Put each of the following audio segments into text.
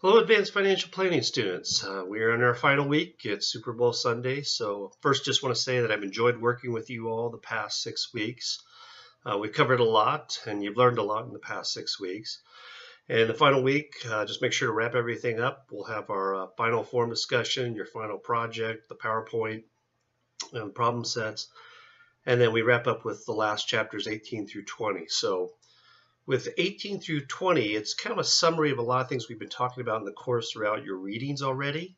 Hello, Advanced Financial Planning students. We are in our final week. It's Super Bowl Sunday. So first, just want to say that I've enjoyed working with you all the past 6 weeks. We've covered a lot, and you've learned a lot in the past 6 weeks. And the final week, just make sure to wrap everything up. We'll have our final form discussion, your final project, the PowerPoint, and problem sets. And then we wrap up with the last chapters 18 through 20. So with 18 through 20, it's kind of a summary of a lot of things we've been talking about in the course throughout your readings already.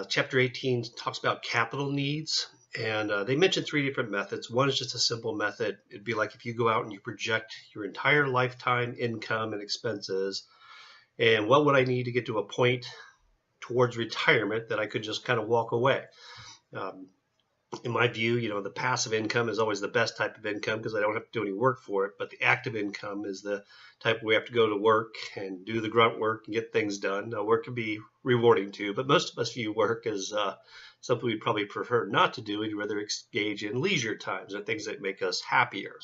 Chapter 18 talks about capital needs, and they mention 3 different methods. One is just a simple method. It'd be like if you go out and you project your entire lifetime income and expenses, and what would I need to get to a point towards retirement that I could just kind of walk away. In my view, the passive income is always the best type of income because I don't have to do any work for it. But the active income is the type where we have to go to work and do the grunt work and get things done. Now, work can be rewarding too, but most of us view work as something we'd probably prefer not to do. We'd rather engage in leisure times or things that make us happier.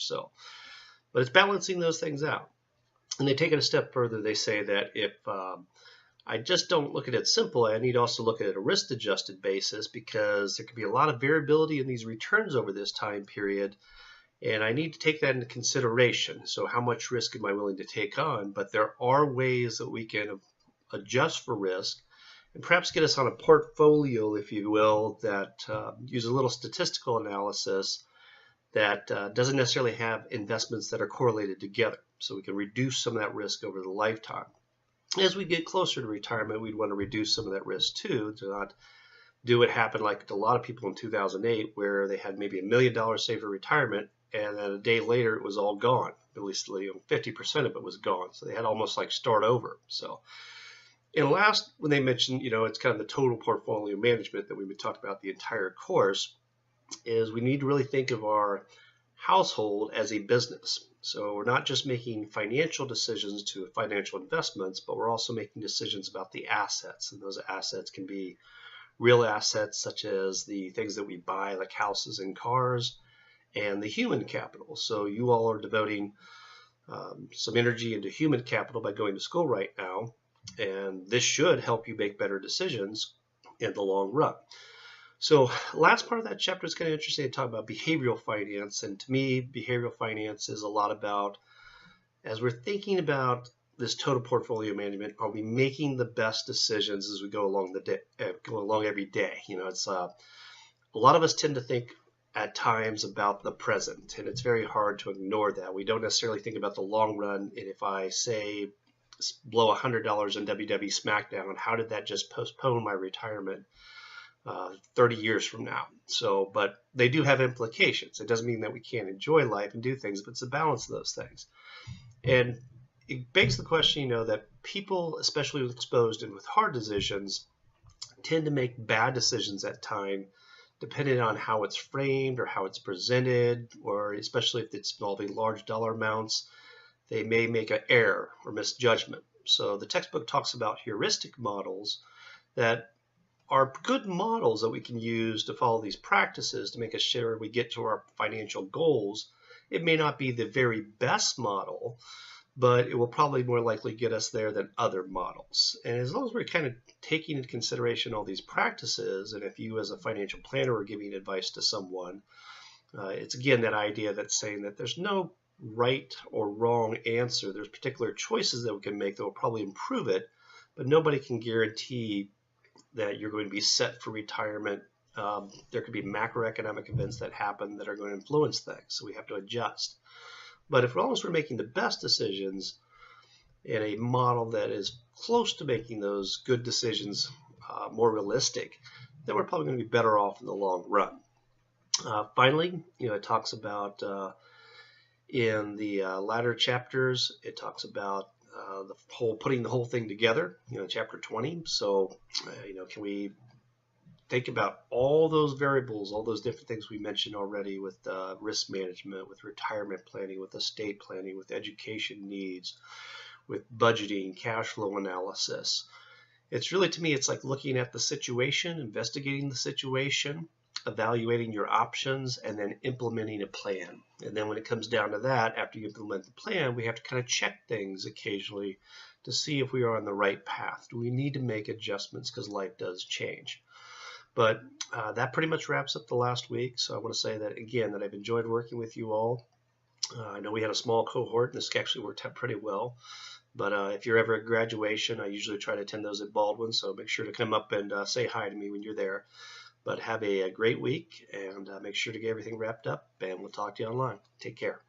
But it's balancing those things out. And they take it a step further. They say that if I just don't look at it simple. I need to also look at it a risk-adjusted basis because there can be a lot of variability in these returns over this time period, and I need to take that into consideration. So how much risk am I willing to take on? But there are ways that we can adjust for risk and perhaps get us on a portfolio, if you will, that use a little statistical analysis that doesn't necessarily have investments that are correlated together. So we can reduce some of that risk over the lifetime. As we get closer to retirement, we'd want to reduce some of that risk too, to not do what happened like a lot of people in 2008, where they had maybe $1 million saved for retirement, and then a day later it was all gone. At least 50% of it was gone. So they had almost like start over. So, and last, when they mentioned, it's kind of the total portfolio management that we've been talking about the entire course, is we need to really think of our household as a business. So we're not just making financial decisions to financial investments, but we're also making decisions about the assets. And those assets can be real assets, such as the things that we buy, like houses and cars, and the human capital. So you all are devoting some energy into human capital by going to school right now. And this should help you make better decisions in the long run. So last part of that chapter is kind of interesting to talk about behavioral finance. And to me, behavioral finance is a lot about, as we're thinking about this total portfolio management, are we making the best decisions as we go along the day, go along every day? It's a lot of us tend to think at times about the present, and it's very hard to ignore that. We don't necessarily think about the long run. And if I say blow $100 in WWE SmackDown, how did that just postpone my retirement 30 years from now? But they do have implications. It doesn't mean that we can't enjoy life and do things, but it's a balance of those things. And it begs the question, that people, especially exposed and with hard decisions, tend to make bad decisions at time, depending on how it's framed or how it's presented, or especially if it's involving large dollar amounts, they may make an error or misjudgment. So the textbook talks about heuristic models that are good models that we can use to follow these practices to make us sure we get to our financial goals. It may not be the very best model, but it will probably more likely get us there than other models. And as long as we're kind of taking into consideration all these practices, and if you as a financial planner are giving advice to someone, it's again that idea that's saying that there's no right or wrong answer. There's particular choices that we can make that will probably improve it, but nobody can guarantee that you're going to be set for retirement. There could be macroeconomic events that happen that are going to influence things, so we have to adjust. But as long as we're making the best decisions in a model that is close to making those good decisions more realistic, then we're probably going to be better off in the long run. Finally, it talks about in the latter chapters, it talks about putting the whole thing together, chapter 20. So, can we think about all those variables, all those different things we mentioned already with risk management, with retirement planning, with estate planning, with education needs, with budgeting, cash flow analysis. It's really, to me, it's like looking at the situation, investigating the situation, evaluating your options, and then implementing a plan. And then when it comes down to that, after you implement the plan, we have to kind of check things occasionally to see if we are on the right path. Do we need to make adjustments because life does change? But that pretty much wraps up the last week. So I want to say that again, that I've enjoyed working with you all. I know we had a small cohort, and this actually worked out pretty well. But if you're ever at graduation, I usually try to attend those at Baldwin, so make sure to come up and say hi to me when you're there. But have a great week, and make sure to get everything wrapped up, and we'll talk to you online. Take care.